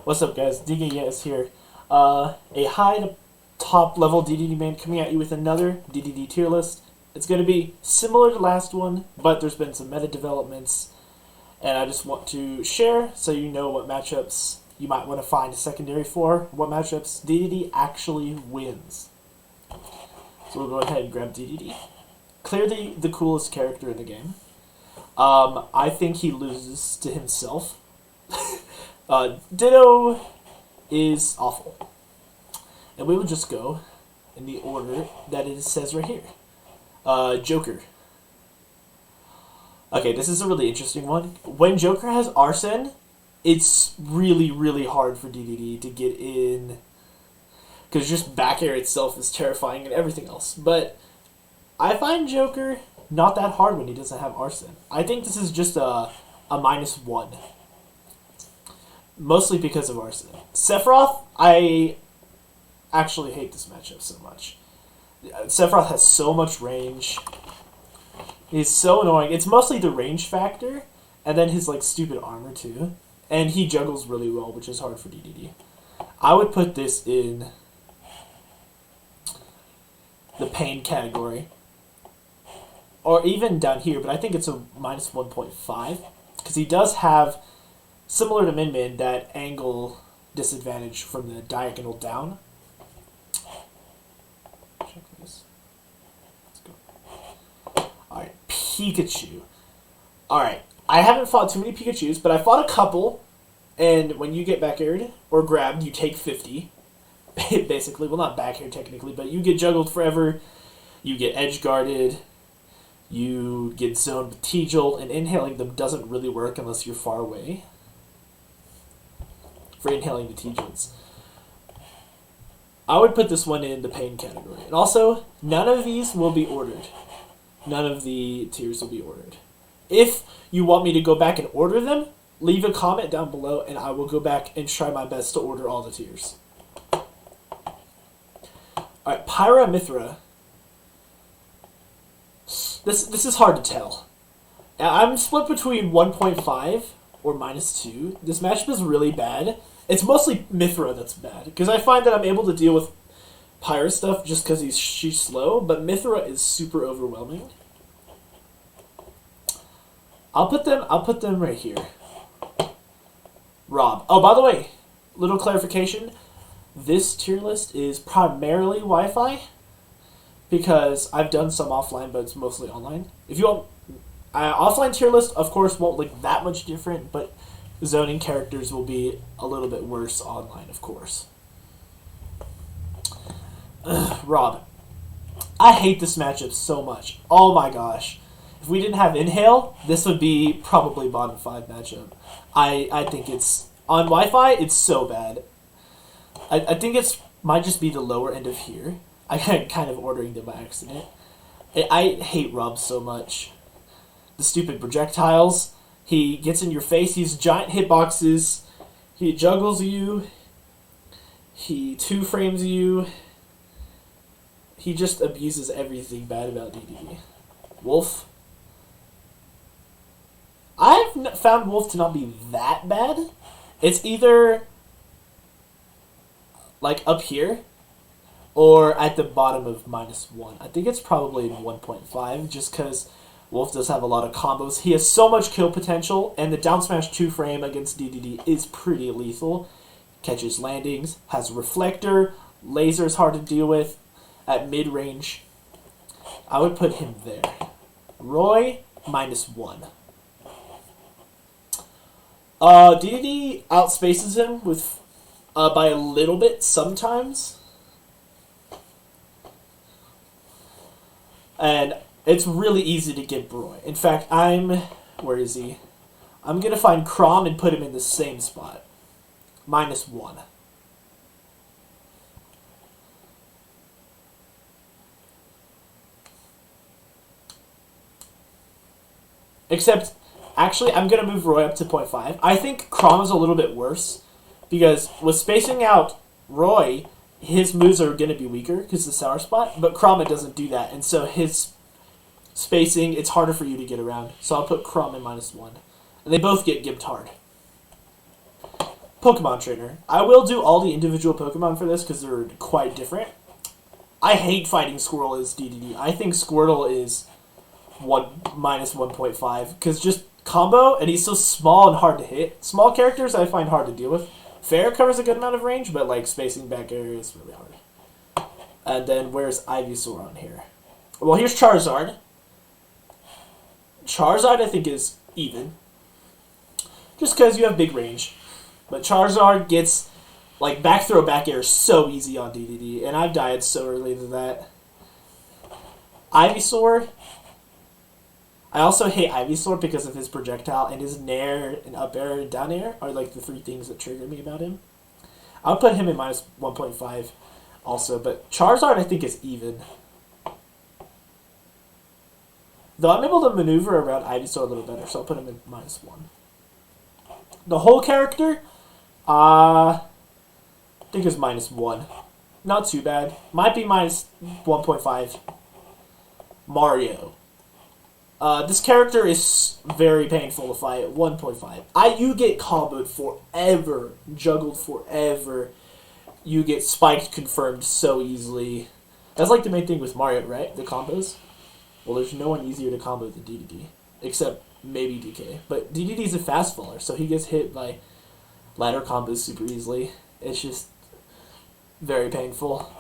What's up, guys? Dedede is here. A high to top level Dedede man coming at you with another Dedede tier list. It's going to be similar to last one, but there's been some meta developments, and I just want to share so you know what matchups you might want to find a secondary for, what matchups Dedede actually wins. So we'll go ahead and grab Dedede. Clearly the coolest character in the game. I think he loses to himself. Ditto is awful. And we will just go in the order that it says right here. Joker. Okay, this is a really interesting one. When Joker has Arson, it's really, really hard for Dedede to get in. Because just back air itself is terrifying and everything else. But I find Joker not that hard when he doesn't have Arson. I think this is just a -1. Mostly because of Arson. Sephiroth, I actually hate this matchup so much. Sephiroth has so much range. He's so annoying. It's mostly the range factor, and then his stupid armor too. And he juggles really well, which is hard for Dedede. I would put this in the pain category. Or even down here, but I think it's a -1.5. Because he does have, similar to Min Min, that angle disadvantage from the diagonal down. Check this. Let's go. Alright, Pikachu. Alright, I haven't fought too many Pikachus, but I fought a couple, and when you get back aired, or grabbed, you take 50. Basically, well, not back air technically, but you get juggled forever, you get edge guarded, you get zoned with T-Jolt, and inhaling them doesn't really work unless you're far away for inhaling the T-Jolts. I would put this one in the pain category. And also, none of these will be ordered. None of the tiers will be ordered. If you want me to go back and order them, leave a comment down below and I will go back and try my best to order all the tiers. Alright, Pyra Mithra. This is hard to tell. I'm split between 1.5 or -2. This matchup is really bad. It's mostly Mithra that's bad, because I find that I'm able to deal with Pyra stuff just because she's slow, but Mithra is super overwhelming. I'll put them right here. Rob. Oh, by the way, little clarification. This tier list is primarily Wi-Fi, because I've done some offline, but it's mostly online. If you want, offline tier list, of course, won't look that much different, but zoning characters will be a little bit worse online, of course. Rob. I hate this matchup so much. Oh my gosh. If we didn't have Inhale, this would be probably bottom 5 matchup. I think it's, on Wi-Fi, it's so bad. I think it's might just be the lower end of here. I kind of ordering them by accident. I hate Rob so much. The stupid projectiles. He gets in your face. He's giant hitboxes. He juggles you. He 2-frames you. He just abuses everything bad about Dedede. Wolf. I've found Wolf to not be that bad. It's either up here or at the bottom of -1. I think it's probably in 1.5 just because Wolf does have a lot of combos. He has so much kill potential, and the down smash 2-frame against Dedede is pretty lethal. Catches landings, has reflector, laser is hard to deal with at mid-range. I would put him there. Roy, -1. Dedede outspaces him with by a little bit sometimes. And it's really easy to get Roy. In fact, where is he? I'm going to find Crom and put him in the same spot. -1. Except, actually, I'm going to move Roy up to 0.5. I think Crom is a little bit worse, because with spacing out Roy, his moves are going to be weaker because the sour spot, but Crom doesn't do that, and so his spacing, it's harder for you to get around. So I'll put Crom in -1. And they both get gimped hard. Pokemon Trainer. I will do all the individual Pokemon for this because they're quite different. I hate fighting Squirtle as DDD. I think Squirtle is minus 1.5 because just combo, and he's so small and hard to hit. Small characters I find hard to deal with. Fair covers a good amount of range, but like spacing back area is really hard. And then where's Ivysaur on here? Well, here's Charizard. Charizard I think is even. Just because you have big range. But Charizard gets, like, back throw, back air so easy on DDD, and I've died so early to that. Ivysaur. I also hate Ivysaur because of his projectile, and his nair and up air and down air are, like, the three things that trigger me about him. I would put him in minus 1.5 also, but Charizard I think is even. Though I'm able to maneuver around Ivysaur a little better, so I'll put him in minus 1. The whole character, I think is minus 1. Not too bad. Might be minus 1.5. Mario. This character is very painful to fight. 1.5. You get comboed forever. Juggled forever. You get spiked confirmed so easily. That's like the main thing with Mario, right? The combos. Well, there's no one easier to combo than DDD. Except maybe DK. But DDD's a fast faller, so he gets hit by ladder combos super easily. It's just very painful.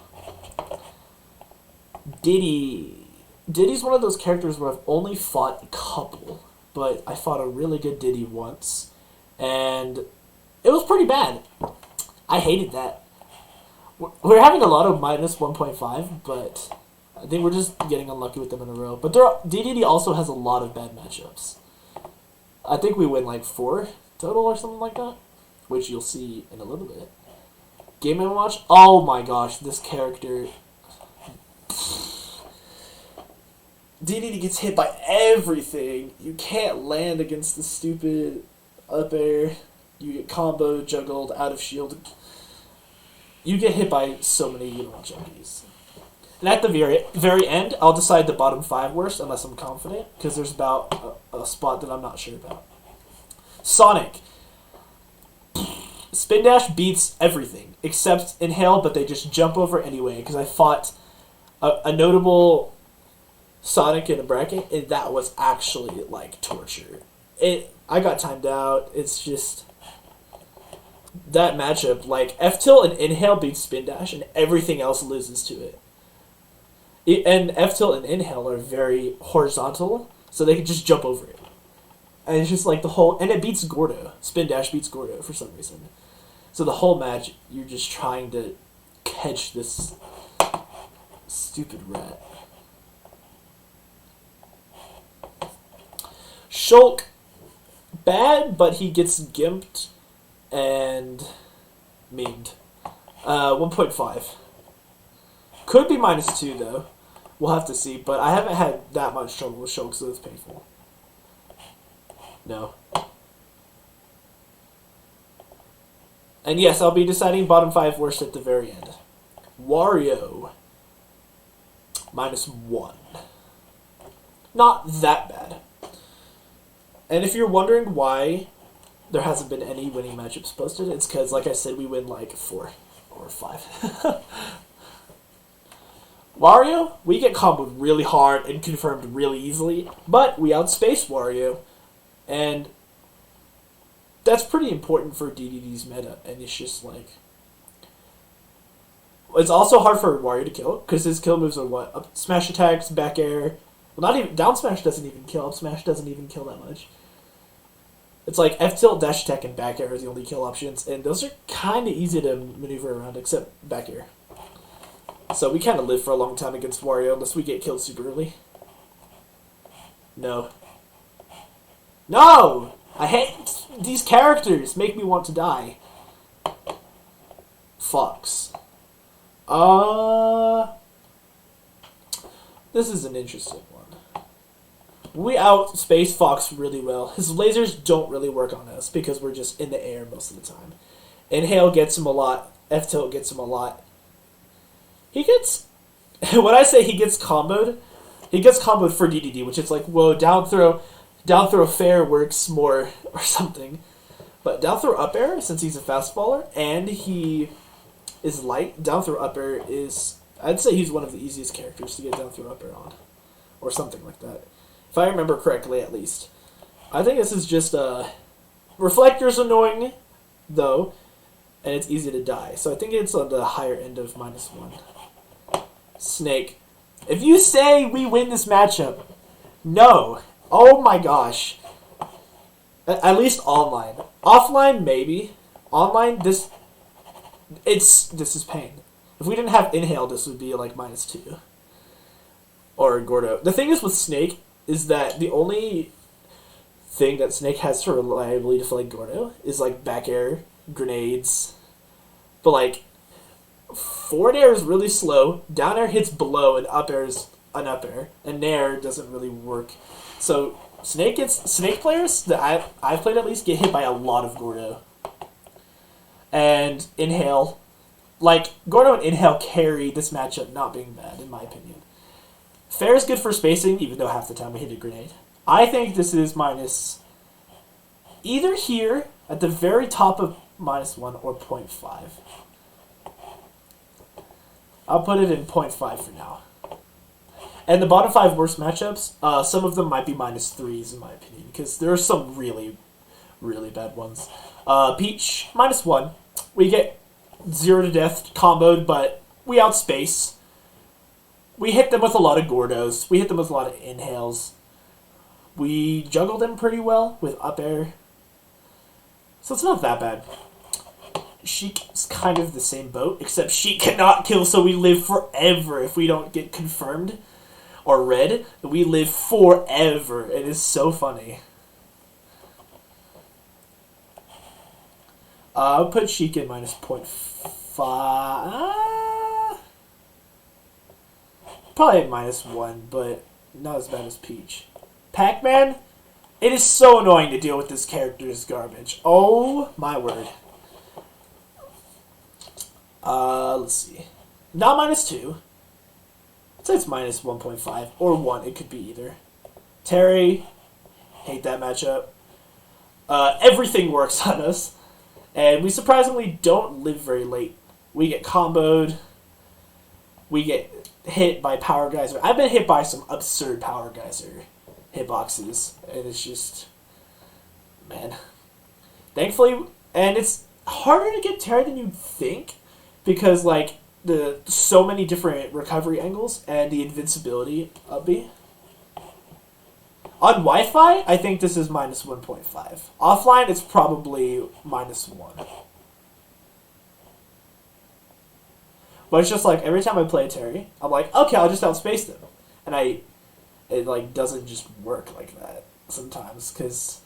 Diddy's one of those characters where I've only fought a couple, but I fought a really good Diddy once, and it was pretty bad. I hated that. We're having a lot of minus 1.5, but I think we're just getting unlucky with them in a row. But DDD also has a lot of bad matchups. I think we win like 4 total or something like that, which you'll see in a little bit. Game & Watch? Oh my gosh, this character. DDD gets hit by everything. You can't land against the stupid up air. You get combo, juggled, out of shield. You get hit by so many junkies. And at the very end, I'll decide the bottom 5 worst, unless I'm confident, because there's about a spot that I'm not sure about. Sonic. Spin Dash beats everything, except Inhale, but they just jump over anyway, because I fought a notable Sonic in a bracket, and that was actually, like, torture. I got timed out. It's just that matchup, like, F-Tilt and Inhale beats Spin Dash, and everything else loses to it. And F-Tilt and Inhale are very horizontal, so they can just jump over it. And it's just like the whole... And it beats Gordo. Spin Dash beats Gordo for some reason. So the whole match, you're just trying to catch this stupid rat. Shulk. Bad, but he gets gimped and memed. 1.5. Could be minus 2, though. We'll have to see, but I haven't had that much trouble with Shulk, so it's painful. No. And yes, I'll be deciding bottom 5 worst at the very end. Wario. Minus 1. Not that bad. And if you're wondering why there hasn't been any winning matchups posted, it's because, like I said, we win like 4 or 5. Wario, we get comboed really hard and confirmed really easily, but we outspace Wario, and that's pretty important for DDD's meta, and it's just like... It's also hard for Wario to kill, because his kill moves are what? Up smash attacks, back air... Well, not even... Down smash doesn't even kill, up smash doesn't even kill that much. It's like F-tilt, dash attack, and back air are the only kill options, and those are kind of easy to maneuver around, except back air. So we kind of live for a long time against Wario unless we get killed super early. No. No! I hate these characters. Make me want to die. Fox. This is an interesting one. We outspace Fox really well. His lasers don't really work on us because we're just in the air most of the time. Inhale gets him a lot. F-tilt gets him a lot. He gets... When I say he gets comboed for DDD, which is like, whoa, down throw fair works more, or something. But down throw up air, since he's a fast faller and he is light, down throw up air is, I'd say he's one of the easiest characters to get down throw up air on. Or something like that. If I remember correctly, at least. I think this is just, Reflector's annoying, though, and it's easy to die. So I think it's on the higher end of -1. Snake. If you say we win this matchup, no. Oh my gosh. At least online. Offline, maybe. Online, this is pain. If we didn't have Inhale, this would be like -2. Or Gordo. The thing is with Snake is that the only thing that Snake has to reliably deflect Gordo is like back air, grenades. But like, forward air is really slow, down air hits below, and up air is an up air, and nair doesn't really work. So Snake players that I've played at least get hit by a lot of Gordo. And Inhale, like Gordo and Inhale carry this matchup not being bad in my opinion. Fair is good for spacing, even though half the time we hit a grenade. I think this is minus either here at the very top of -1 or 0.5. I'll put it in 0.5 for now. And the bottom 5 worst matchups, some of them might be -3s in my opinion, because there are some really, really bad ones. Peach, -1. We get 0 to death comboed, but we outspace. We hit them with a lot of Gordos. We hit them with a lot of Inhales. We juggle them pretty well with up air. So it's not that bad. Sheik is kind of the same boat, except Sheik cannot kill, so we live forever if we don't get confirmed or red. We live forever. It is so funny. I'll put Sheik in -0.5. Probably at -1, but not as bad as Peach. Pac-Man, it is so annoying to deal with this character's garbage. Oh my word. Let's see. Not -2. I'd say it's -1.5 or 1. It could be either. Terry, hate that matchup. Everything works on us. And we surprisingly don't live very late. We get comboed. We get hit by Power Geyser. I've been hit by some absurd Power Geyser hitboxes. And it's just, man. Thankfully, and it's harder to get Terry than you'd think. Because, like, the so many different recovery angles and the invincibility of me. On Wi-Fi, I think this is -1.5. Offline, it's probably -1. But it's just like, every time I play a Terry, I'm like, okay, I'll just outspace them. And it like, doesn't just work like that sometimes, because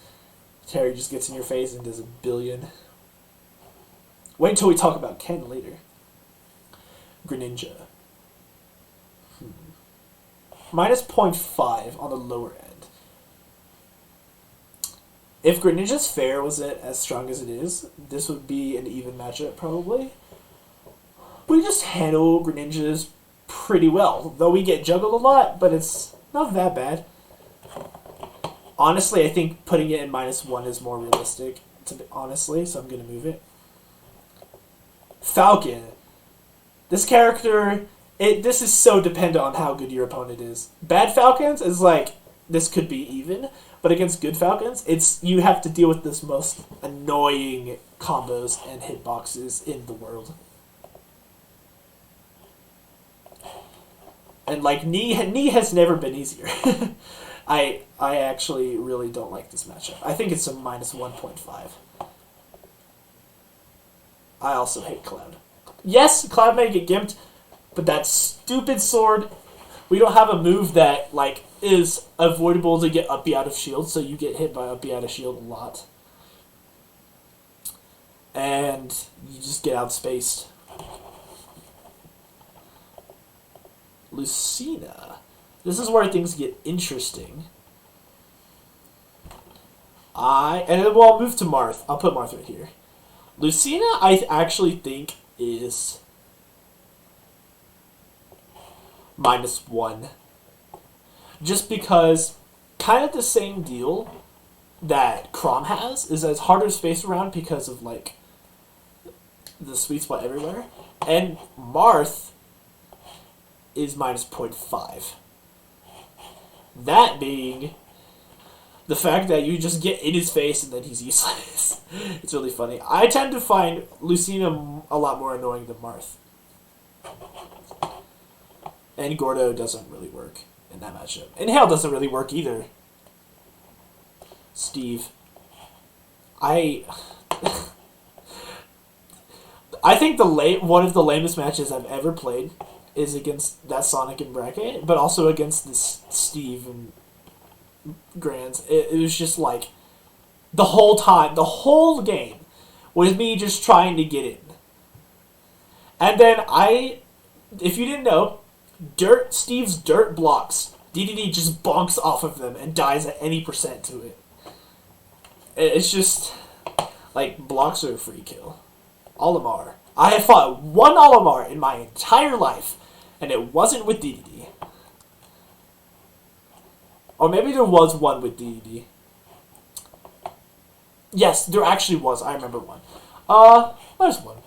Terry just gets in your face and does a billion. Wait until we talk about Ken later. Greninja. -0.5 on the lower end. If Greninja's fair wasn't as strong as it is, this would be an even matchup probably. We just handle Greninjas pretty well, though we get juggled a lot, but it's not that bad. Honestly, I think putting it in -1 is more realistic, honestly, so I'm going to move it. Falcon. This character, this is so dependent on how good your opponent is. Bad Falcons is like, this could be even, but against good Falcons, you have to deal with this most annoying combos and hitboxes in the world. And like, knee has never been easier. I actually really don't like this matchup. I think it's a -1.5. I also hate Cloud. Yes, Cloud may get gimped, but that stupid sword, we don't have a move that like is avoidable to get up B out of shield, so you get hit by up B out of shield a lot. And you just get outspaced. Lucina. This is where things get interesting. And then I'll move to Marth. I'll put Marth right here. Lucina, I actually think is -1. Just because, kind of the same deal, that Crom has is that it's harder to space around because of like the sweet spot everywhere. And Marth is minus 0.5. That being the fact that you just get in his face and then he's useless. It's really funny. I tend to find Lucina a lot more annoying than Marth. And Gordo doesn't really work in that matchup. And Hale doesn't really work either. Steve. I think one of the lamest matches I've ever played is against that Sonic in bracket, but also against this Steve and Grands. It was just like the whole game was me just trying to get in. And then if you didn't know, Steve's dirt blocks, Dedede just bonks off of them and dies at any percent to it. It's just like blocks are a free kill. Olimar. I have fought one Olimar in my entire life, and it wasn't with Dedede. Or maybe there was one with Dedede. Yes, there actually was. I remember one. There's one.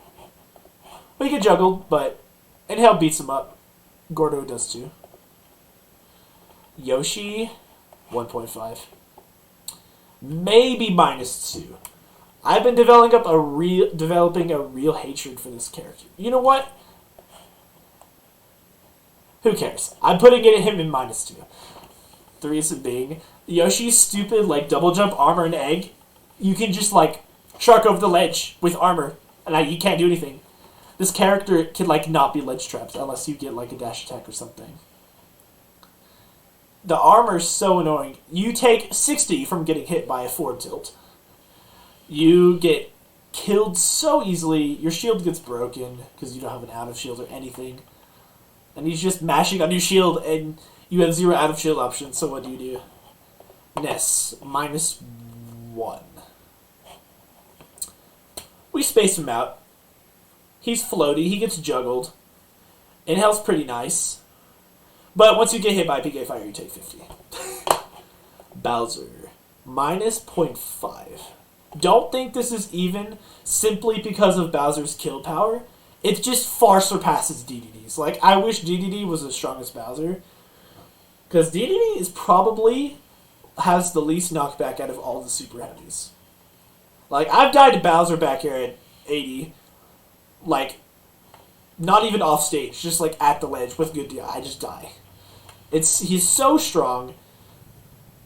We get juggled, but Inhale beats him up. Gordo does too. Yoshi, 1.5. Maybe minus 2. I've been developing a real hatred for this character. You know what? Who cares? I'm putting him in minus 2. The reason being, Yoshi's stupid like double jump armor and egg. You can just like shark over the ledge with armor, and you can't do anything. This character can like not be ledge trapped unless you get like a dash attack or something. The armor's so annoying. You take 60 from getting hit by a forward tilt. You get killed so easily. Your shield gets broken because you don't have an out of shield or anything. And he's just mashing on your shield and you have 0 out of shield options, so what do? Ness, minus 1. We space him out. He's floaty, he gets juggled. Inhale's pretty nice. But once you get hit by PK Fire, you take 50. Bowser, minus 0.5. Don't think this is even simply because of Bowser's kill power. It just far surpasses Dedede's. Like, I wish Dedede was as strong as Bowser. Because Dedede is probably has the least knockback out of all the super heavies. Like, I've died to Bowser back here at 80. Like, not even off stage, just like at the ledge with good deal. I just die. He's so strong.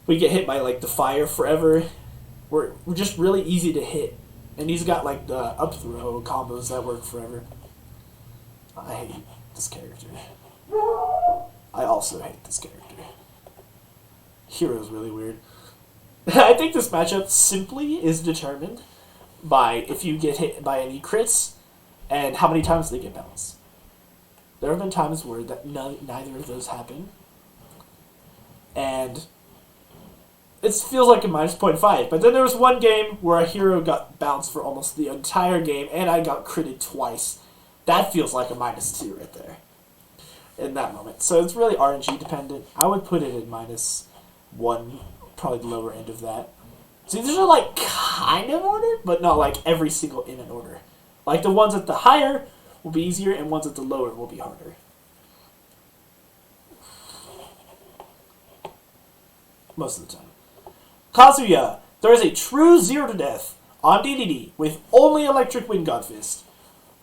We get hit by like the fire forever. We're just really easy to hit. And he's got like the up throw combos that work forever. I hate this character. I also hate this character. Hero's really weird. I think this matchup simply is determined by if you get hit by any crits and how many times they get bounced. There have been times where neither of those happen. And it feels like a minus 0.5. But then there was one game where a hero got bounced for almost the entire game and I got critted twice. That feels like a minus 2 right there in that moment. So it's really RNG dependent. I would put it in minus 1, probably the lower end of that. So these are like kind of ordered, but not like every single in an order. Like the ones at the higher will be easier and ones at the lower will be harder. Most of the time. Kazuya, there is a true 0 to death on Dedede with only Electric Wind God Fist.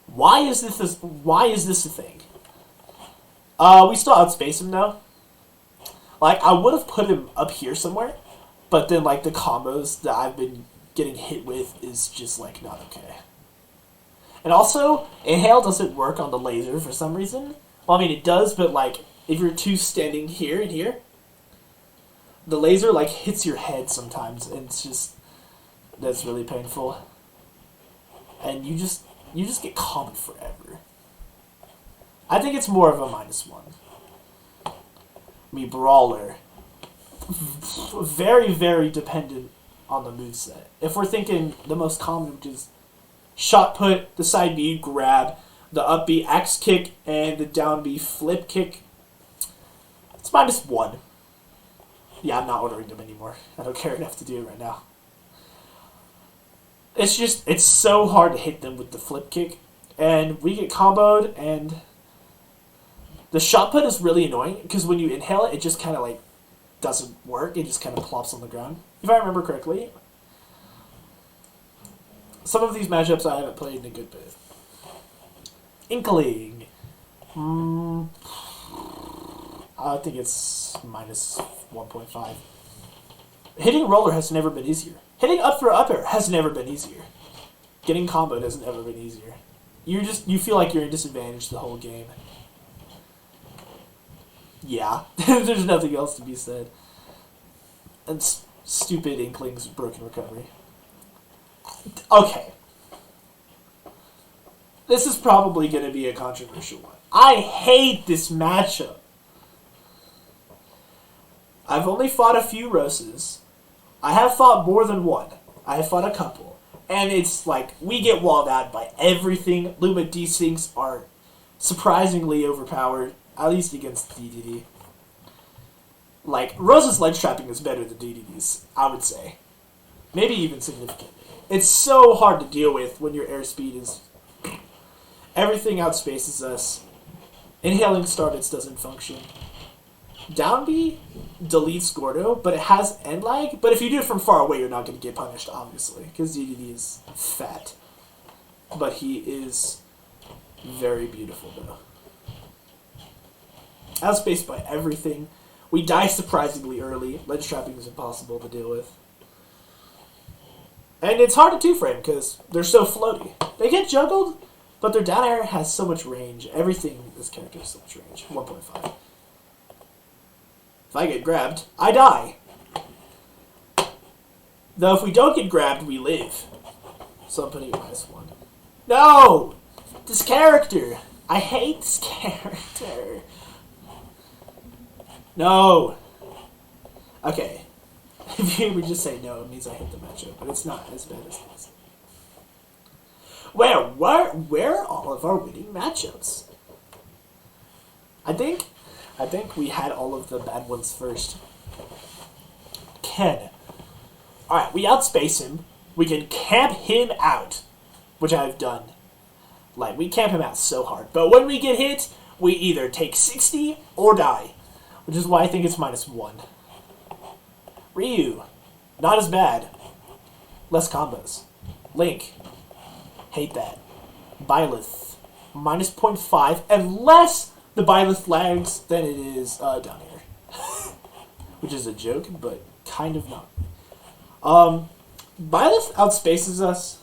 Why is this a thing? We still outspace him though. Like, I would have put him up here somewhere, but then like the combos that I've been getting hit with is just like not okay. And also, Inhale doesn't work on the laser for some reason. Well, I mean it does, but like if you're two standing here and here, the laser like hits your head sometimes, and it's just that's really painful. And you just get comboed forever. I think it's more of a minus 1. Brawler. Very, very dependent on the moveset. If we're thinking the most common, which is shot put, the side B grab, the up B axe kick, and the down B flip kick, it's minus 1. Yeah, I'm not ordering them anymore. I don't care enough to do it right now. it's so hard to hit them with the flip kick. And we get comboed, and the shot put is really annoying, because when you inhale it, it just kind of, like, doesn't work. It just kind of plops on the ground. If I remember correctly. Some of these matchups I haven't played in a good bit. Inkling. I think it's minus 1.5. Hitting roller has never been easier. Hitting up for upper has never been easier. Getting comboed has never been easier. You feel like you're in disadvantage the whole game. Yeah, there's nothing else to be said. And stupid Inkling's broken recovery. Okay. This is probably going to be a controversial one. I hate this matchup. I've only fought a few Roses. I have fought more than one. I have fought a couple. And it's like, we get walled out by everything. Luma D-Syncs are surprisingly overpowered, at least against DDD. Like, Rose's ledge trapping is better than DDD's, I would say. Maybe even significantly. It's so hard to deal with when your airspeed is... Everything outspaces us. Inhaling starteds doesn't function. Down B deletes Gordo, but it has end lag. But if you do it from far away, you're not going to get punished, obviously, because DDD is fat. But he is very beautiful, though. Outspaced by everything. We die surprisingly early. Ledge trapping is impossible to deal with. And it's hard to two-frame, because they're so floaty. They get juggled, but their down air has so much range. Everything in this character has so much range. 1.5. If I get grabbed, I die. Though if we don't get grabbed, we live. So I'm putting it -1. No! This character! I hate this character. No! Okay. If you would just say no, it means I hate the matchup, but it's not as bad as this. Where are all of our winning matchups? I think we had all of the bad ones first. Ken. Alright, we outspace him. We can camp him out, which I've done. Like, we camp him out so hard. But when we get hit, we either take 60 or die, which is why I think it's -1. Ryu. Not as bad. Less combos. Link. Hate that. Byleth. -0.5, unless the Byleth lags than it is down here. Which is a joke, but kind of not. Byleth outspaces us,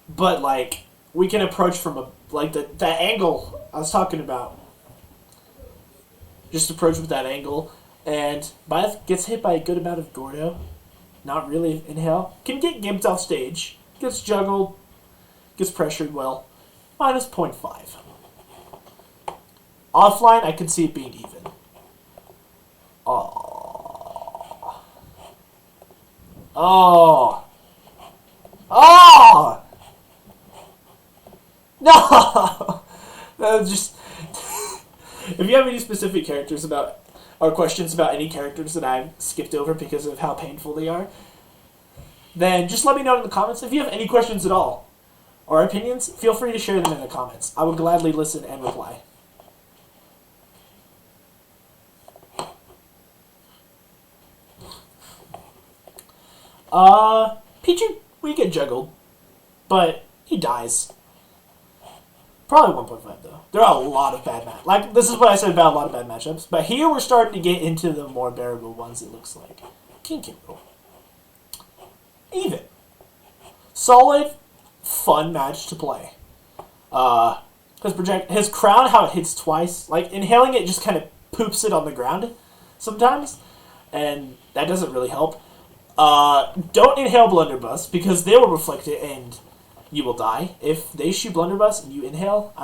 but like we can approach from a that angle I was talking about. Just approach with that angle, and Byleth gets hit by a good amount of Gordo. Not really inhale. Can get gimped off stage. Gets juggled. Gets pressured well. -0.5. Offline, I could see it being even. Oh. Oh. Oh. No. Just. If you have any specific characters about or questions about any characters that I've skipped over because of how painful they are, then just let me know in the comments. If you have any questions at all or opinions, feel free to share them in the comments. I will gladly listen and reply. Pichu, we get juggled, but he dies. Probably 1.5 though. There are a lot of bad matchups. Like, this is what I said about a lot of bad matchups, but here we're starting to get into the more bearable ones, it looks like. King Kimbo. Even. Solid, fun match to play. His crown, how it hits twice, like, inhaling it just kind of poops it on the ground sometimes, and that doesn't really help. Don't inhale Blunderbuss, because they will reflect it and you will die. If they shoot Blunderbuss and you inhale,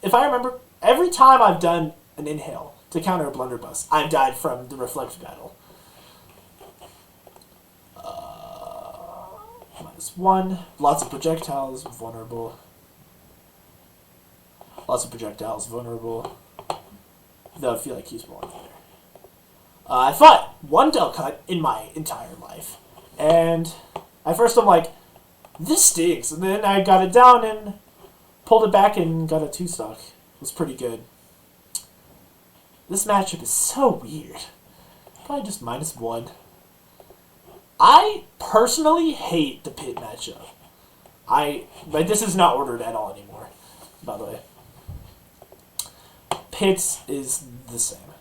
if I remember, every time I've done an inhale to counter a Blunderbuss, I've died from the reflect battle. -1. Lots of projectiles, vulnerable. Lots of projectiles, vulnerable. Though I feel like he's more there. I fought one Del Cut in my entire life. And at first I'm like, this stinks. And then I got it down and pulled it back and got a 2-stock. It was pretty good. This matchup is so weird. Probably just -1. I personally hate the pit matchup. But this is not ordered at all anymore, by the way. Pits is the same.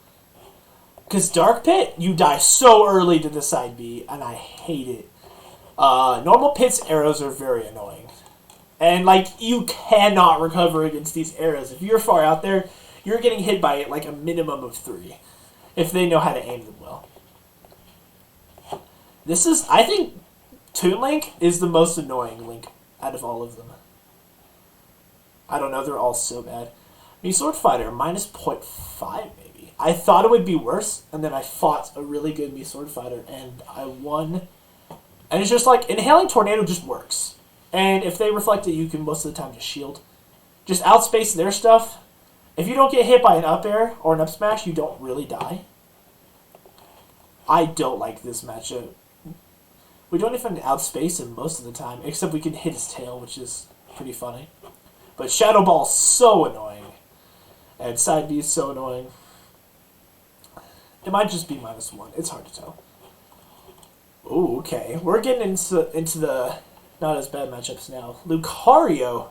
Because Dark Pit, you die so early to the side B, and I hate it. Normal Pit's arrows are very annoying. And, like, you cannot recover against these arrows. If you're far out there, you're getting hit by it like a minimum of 3. If they know how to aim them well. This is, I think, Toon Link is the most annoying Link out of all of them. I don't know, they're all so bad. Me Sword Fighter, -0.5 maybe. I thought it would be worse, and then I fought a really good Me Sword Fighter, and I won. And it's just like, Inhaling Tornado just works. And if they reflect it, you can most of the time just shield. Just outspace their stuff. If you don't get hit by an up air or an up smash, you don't really die. I don't like this matchup. We don't even outspace him most of the time, except we can hit his tail, which is pretty funny. But Shadow Ball is so annoying. And Side B is so annoying. It might just be -1. It's hard to tell. Ooh, okay. We're getting into the not as bad matchups now. Lucario.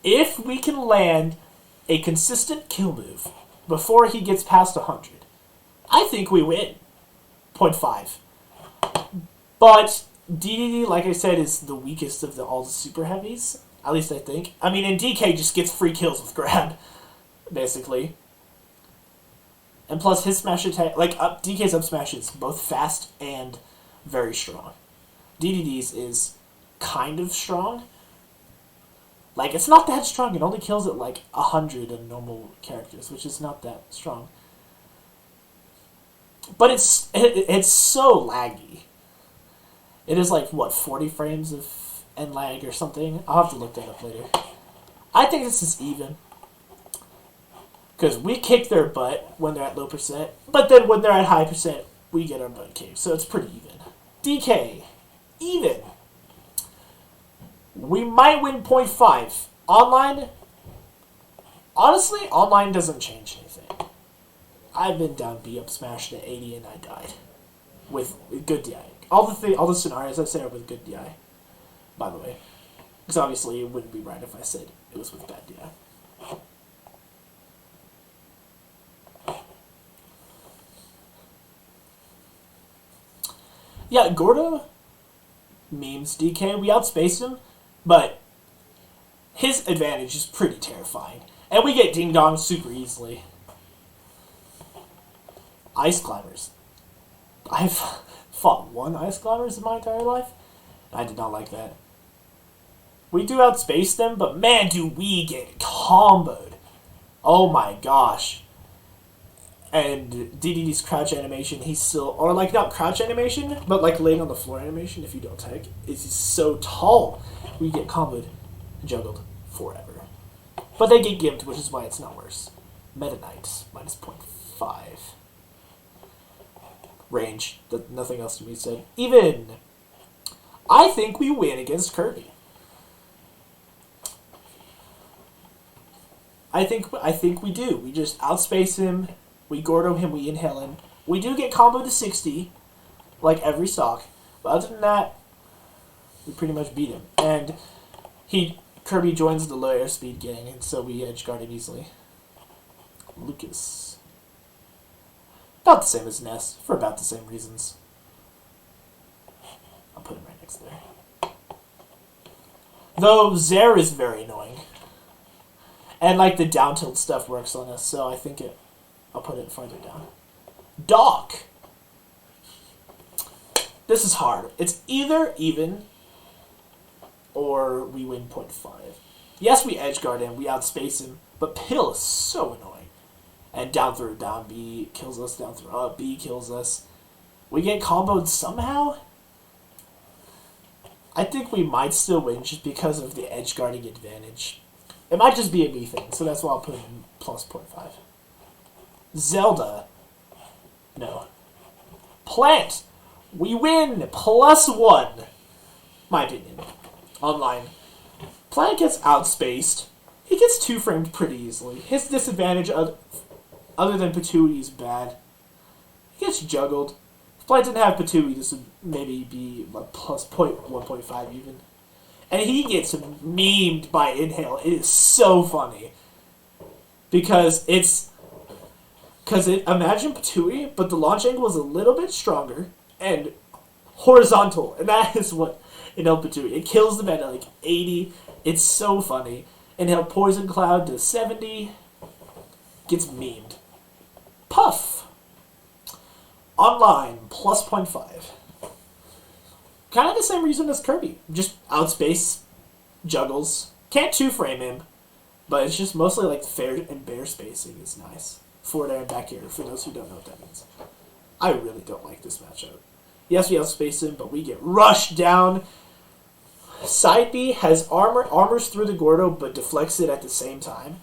If we can land a consistent kill move before he gets past 100, I think we win. 0.5. But Dedede, like I said, is the weakest of all the super heavies. At least I think. I mean, and DK just gets free kills with grab, basically. And plus his smash attack, like DK's up smash is both fast and very strong. Dedede's is kind of strong. Like, it's not that strong. It only kills at like 100 in normal characters, which is not that strong. But it's so laggy. It is like, what, 40 frames of end lag or something? I'll have to look that up later. I think this is even. Because we kick their butt when they're at low percent, but then when they're at high percent, we get our butt kicked. So it's pretty even. DK, even. We might win 0.5. Online, honestly, online doesn't change anything. I've been down B up smash to 80 and I died. With good DI. All the scenarios I say are with good DI. By the way. Because obviously it wouldn't be right if I said it was with bad DI. Yeah, Gordo memes DK. We outspace him, but his advantage is pretty terrifying. And we get Ding Dong super easily. Ice Climbers. I've fought 1 Ice Climbers in my entire life. I did not like that. We do outspace them, but man, do we get comboed. Oh my gosh. And Dedede's crouch animation, he's still, or like not crouch animation, but like laying on the floor animation if you don't tech, is so tall. We get comboed and juggled forever. But they get gimped, which is why it's not worse. Meta Knight, -0.5. Range, nothing else to be said. Even, I think we win against Kirby. I think we do. We just outspace him. We Gordo him, we inhale him. We do get combo to 60, like every stock. But other than that, we pretty much beat him. And Kirby joins the low airspeed gang, and so we edge guard him easily. Lucas. About the same as Ness, for about the same reasons. I'll put him right next there. Though Zare is very annoying. And like the down tilt stuff works on us, so I think I'll put it further down. Doc. This is hard. It's either even or we win 0.5. Yes, we edge guard him, we outspace him, but Pill is so annoying. And down throw, down B kills us, down throw, up B kills us. We get comboed somehow? I think we might still win just because of the edge guarding advantage. It might just be a me thing, so that's why I'll put it in plus 0.5. Zelda. No. Plant. We win! +1. My opinion. Online. Planet gets outspaced. He gets two-framed pretty easily. His disadvantage, other than Patui, is bad. He gets juggled. If Planet didn't have Patui, this would maybe be like plus 1.5 even. And he gets memed by Inhale. It is so funny. Because imagine Patui, but the launch angle is a little bit stronger and horizontal. And that is what Inhale Patui. It kills them at like 80. It's so funny. Inhale Poison Cloud to 70. Gets memed. Puff. Online, plus 0.5. Kind of the same reason as Kirby. Just outspace, juggles. Can't two-frame him, but it's just mostly like fair and bare spacing is nice. Forward air and back air, for those who don't know what that means. I really don't like this matchup. Yes, we outspace him, but we get rushed down. Side B has armors through the Gordo, but deflects it at the same time.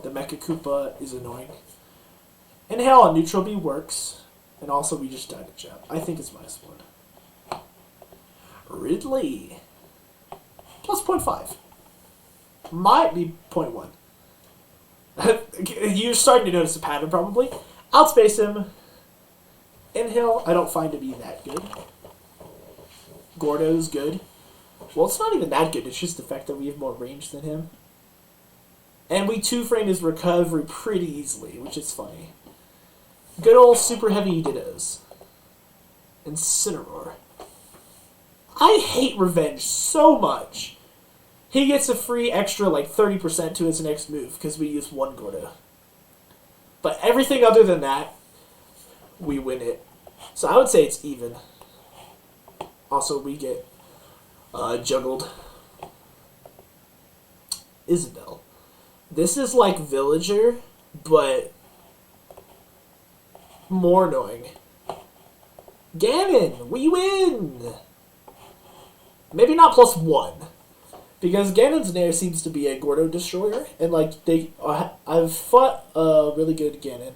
The Mecha Koopa is annoying. Inhale on neutral B works. And also, we just died a jab. I think it's -1. Ridley. Plus 0.5. Might be 0.1. You're starting to notice a pattern, probably. Outspace him. Inhale, I don't find to be that good. Gordo's good. Well, it's not even that good. It's just the fact that we have more range than him. And we two-frame his recovery pretty easily, which is funny. Good old super heavy dittos. Incineroar. I hate Revenge so much. He gets a free extra like 30% to his next move because we use one Gordo. But everything other than that, we win it. So I would say it's even. Also, we get juggled. Isabel. This is like Villager, but more annoying. Ganon, we win! Maybe not +1. Because Ganon's Nair seems to be a Gordo destroyer. And like, I've fought a really good Ganon.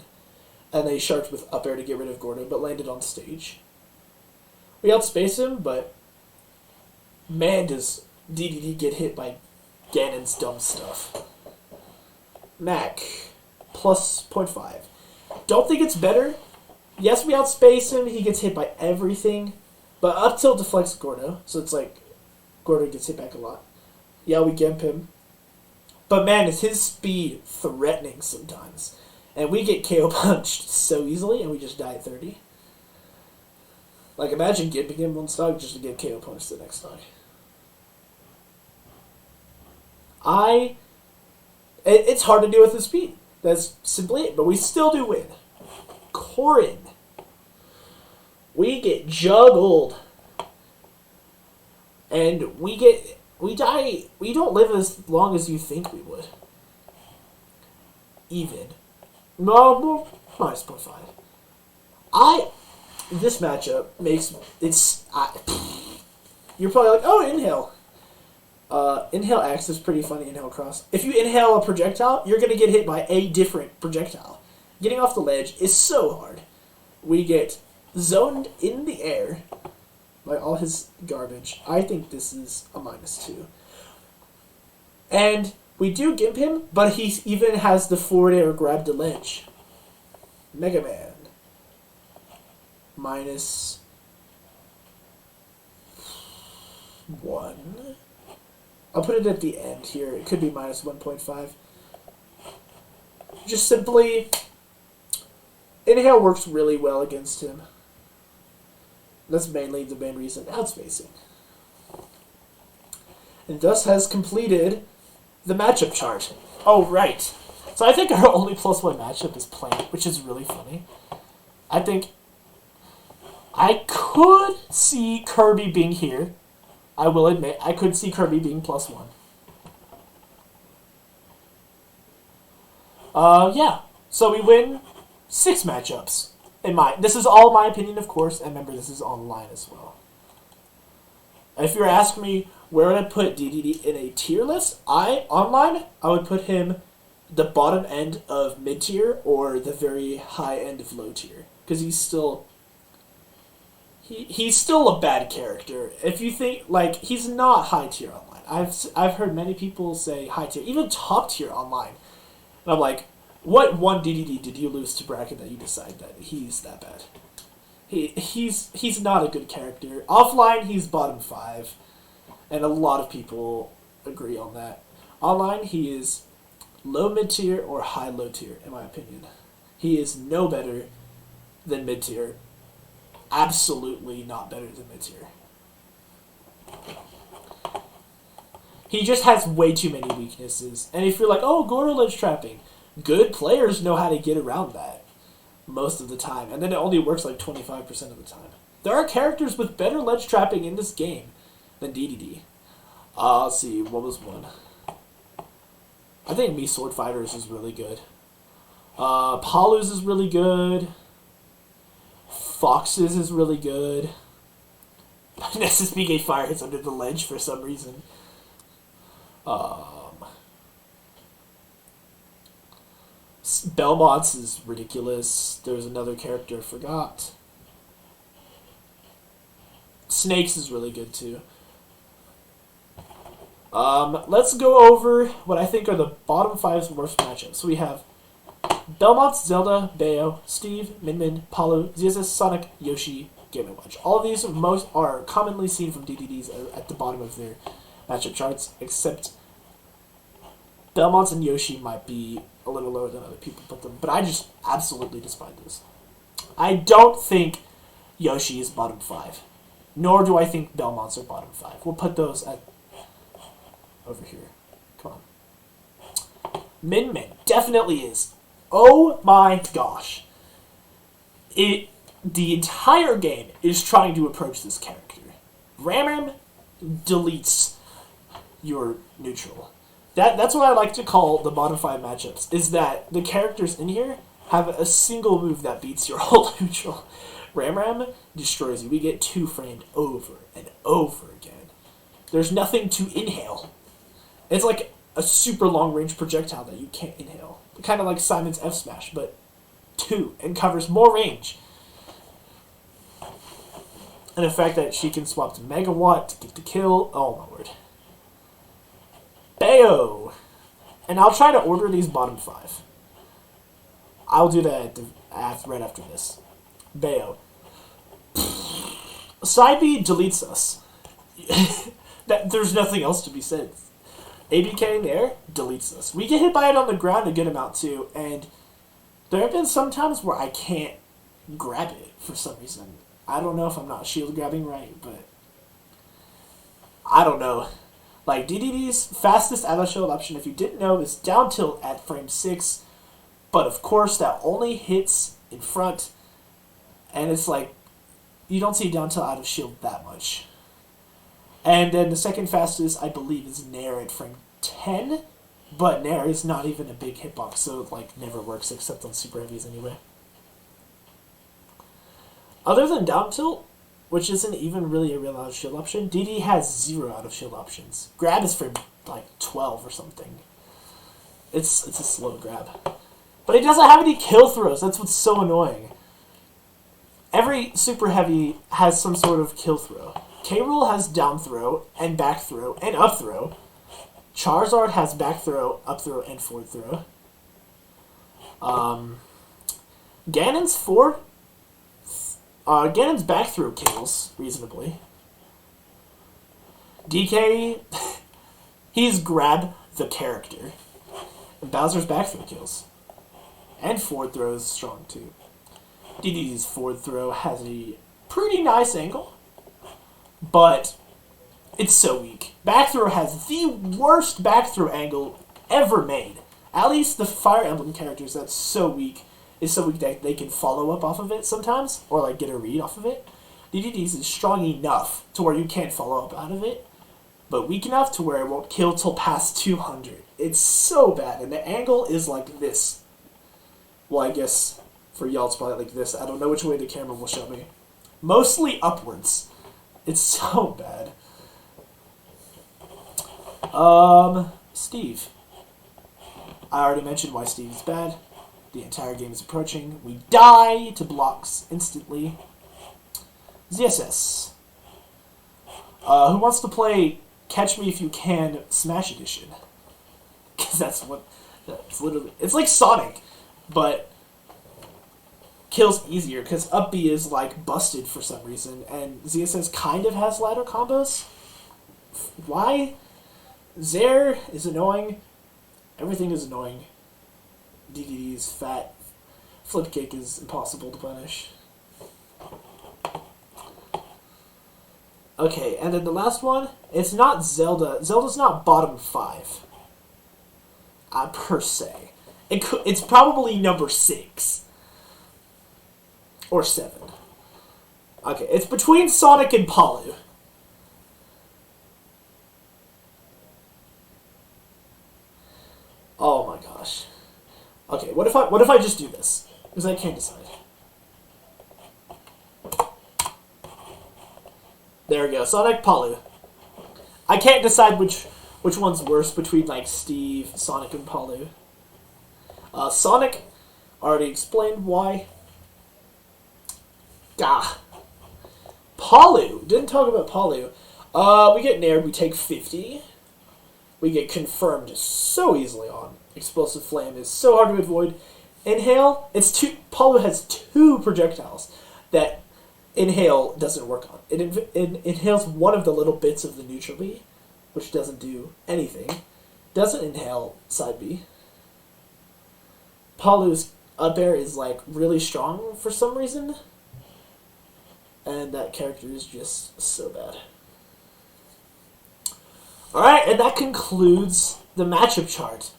And they sharked with up air to get rid of Gordo, but landed on stage. We outspace him, but man, does Dedede get hit by Ganon's dumb stuff. Mac, plus 0.5. Don't think it's better. Yes, we outspace him. He gets hit by everything. But up tilt deflects Gordo. So it's like Gordo gets hit back a lot. Yeah, we gimp him. But man, is his speed threatening sometimes. And we get KO punched so easily, and we just die at 30. Like, imagine gimping him one stock just to get KO punched the next stock. It's hard to deal with his speed. That's simply it. But we still do win. Corrin. We get juggled. And we die. We don't live as long as you think we would. Even. No, minus 0.5. This matchup makes you're probably like, oh, Inhale. Inhale X is pretty funny. Inhale Cross. If you inhale a projectile, you're gonna get hit by a different projectile. Getting off the ledge is so hard. We get zoned in the air by all his garbage. I think this is a -2. And we do gimp him, but he even has the forward air grab the ledge. Mega Man. -1. I'll put it at the end here. It could be -1.5. Just simply, Inhale works really well against him. That's mainly the main reason. Outspacing. And thus has completed the matchup chart. Oh, right. So I think our only +1 matchup is Plant, which is really funny. I think I could see Kirby being here. I will admit, I could see Kirby being +1. Yeah. So we win 6 matchups. This is all my opinion, of course, and remember, this is online as well. If you're asking me where would I put Dedede in a tier list, I would put him the bottom end of mid-tier or the very high end of low tier. Because he's still he's still a bad character. If you think, like, he's not high tier online. I've heard many people say high tier, even top tier online. And I'm like, what one DDD did you lose to Bracket that you decide that he's that bad? He's not a good character. Offline, he's bottom 5. And a lot of people agree on that. Online, he is low mid tier or high low tier, in my opinion. He is no better than mid tier. Absolutely not better than mid tier. He just has way too many weaknesses. And if you're like, oh, Goro ledge trapping, good players know how to get around that most of the time. And then it only works like 25% of the time. There are characters with better ledge trapping in this game than DDD. Let's see, what was one? I think Me Sword Fighters is really good. Palu's is really good. Fox's is really good. SSBK Fire hits under the ledge for some reason. Belmont's is ridiculous. There's another character I forgot. Snake's is really good too. Let's go over what I think are the bottom 5's worst matchups. So we have Belmont, Zelda, Bayo, Steve, Min, Palu, Zizis, Sonic, Yoshi, Game & Watch. All of these are commonly seen from DDDs at the bottom of their matchup charts, except Belmont and Yoshi might be a little lower than other people put them, but I just absolutely despise this. I don't think Yoshi is bottom 5, nor do I think Belmont's are bottom 5. We'll put those at over here. Come on. Min definitely is. Oh my gosh. The entire game is trying to approach this character. Ram deletes your neutral. That's what I like to call the bottom 5 matchups, is that the characters in here have a single move that beats your whole neutral. Ram destroys you. We get 2-framed over and over again. There's nothing to inhale. It's like a super long-range projectile that you can't inhale. Kind of like Simon's F-Smash, but 2, and covers more range. And the fact that she can swap to Megawatt to get the kill, oh my word. Bayo! And I'll try to order these bottom 5. I'll do that right after this. Bayo. Side B deletes us. There's nothing else to be said. ABK in the air deletes us. We get hit by it on the ground a good amount too, and there have been some times where I can't grab it for some reason. I don't know if I'm not shield grabbing right, but I don't know. Like, DDD's fastest out of shield option, if you didn't know, is down tilt at frame 6, but of course that only hits in front, and it's like, you don't see down tilt out of shield that much. And then the second fastest, I believe, is Nair at frame 10, but Nair is not even a big hitbox, so it like never works except on super heavies anyway. Other than down tilt, which isn't even really a real out of shield option, DD has 0 out of shield options. Grab is frame like 12 or something. It's a slow grab. But he doesn't have any kill throws, that's what's so annoying. Every super heavy has some sort of kill throw. K-Rool has down throw, and back throw, and up throw. Charizard has back throw, up throw, and forward throw. Ganon's Ganon's back throw kills, reasonably. DK, he's grab the character. And Bowser's back throw kills. And forward throw is strong, too. DDD's forward throw has a pretty nice angle, but it's so weak. Back throw has the worst back throw angle ever made. At least the Fire Emblem characters, that's so weak. It's so weak that they can follow up off of it sometimes, or like get a read off of it. DDD's is strong enough to where you can't follow up out of it, but weak enough to where it won't kill till past 200. It's so bad, and the angle is like this. Well, I guess for y'all it's probably like this. I don't know which way the camera will show me. Mostly upwards. It's so bad. Steve. I already mentioned why Steve is bad. The entire game is approaching. We die to blocks instantly. ZSS. Who wants to play Catch Me If You Can Smash Edition? Because that's literally... It's like Sonic, but kills easier, because up B is, like, busted for some reason, and ZSS kind of has ladder combos. Why? Zaire is annoying. Everything is annoying. DDD is fat. Flip kick is impossible to punish. Okay, and then the last one, it's not Zelda. Zelda's not bottom 5. Per se. It's probably number 6. Or 7. Okay, it's between Sonic and Palu. Oh my gosh. Okay, what if I just do this? Because I can't decide. There we go, Sonic, Palu. I can't decide which one's worse between like Steve, Sonic, and Palu. Sonic, already explained why. Gah. Palu, didn't talk about Palu. We get nared, we take 50. We get confirmed so easily on. Explosive Flame is so hard to avoid. Inhale, Palu has 2 projectiles that Inhale doesn't work on. It inhales one of the little bits of the neutral B, which doesn't do anything. Doesn't inhale side B. Palu's up air is like really strong for some reason. And that character is just so bad. Alright, and that concludes the matchup chart.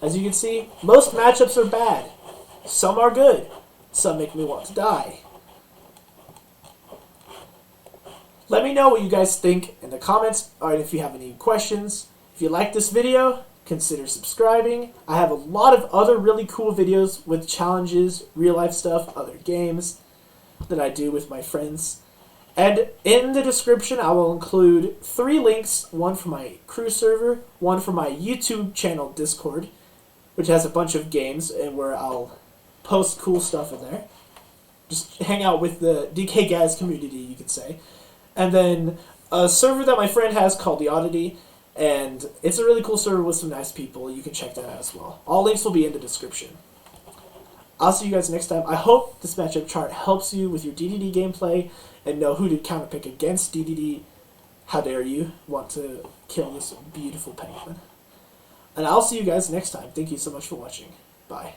As you can see, most matchups are bad. Some are good. Some make me want to die. Let me know what you guys think in the comments, or if you have any questions. If you like this video, consider subscribing. I have a lot of other really cool videos with challenges, real life stuff, other games that I do with my friends. And in the description, I will include 3 links, one for my crew server, one for my YouTube channel Discord, which has a bunch of games and where I'll post cool stuff in there. Just hang out with the DK Guys community, you could say. And then a server that my friend has called The Oddity, and it's a really cool server with some nice people. You can check that out as well. All links will be in the description. I'll see you guys next time. I hope this matchup chart helps you with your DDD gameplay and know who to counterpick against DDD. How dare you want to kill this beautiful penguin. And I'll see you guys next time. Thank you so much for watching. Bye.